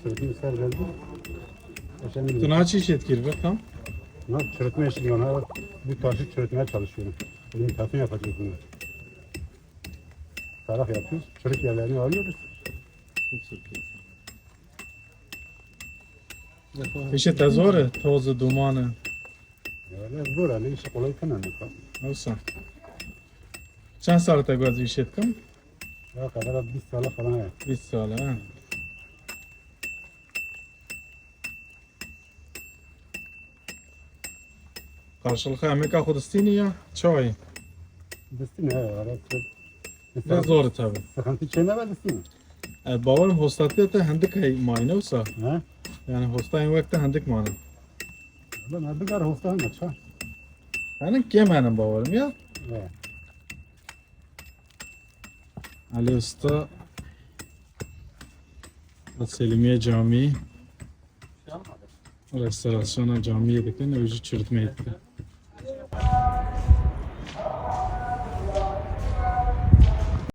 çürütme ister geldi. Tu naçı iş etkir be tam. Çürütme işi diyor. Bu taşı çürütmeye çalışıyorum. İmitasyon yapacağız bunu. Tarak yapıyoruz. Çürük yerlerini alıyoruz. İşte tezore, tozu, dumanı. Öyle zor öyle işi kolay kınan. Olsun. Çend saat gazı iş etkim? Ya kadar 1 sene falan ya. 20 sale ha. Karşılıklı Amerika Kudüs'tini ya çay. Destin ya. Öyle Ne zor tabi. sıkıntı çekme ben destin. Bavarım hostatı da hendik hay mayne olsa. Ha? Yani hostayın vakti hendik mana. Ben adı kadar hosta mı ça? Yani kemenim bavarım ya. Evet. Ali Usta Selimiye Camii restorasyona camiye dikin, öcü çürütme etti.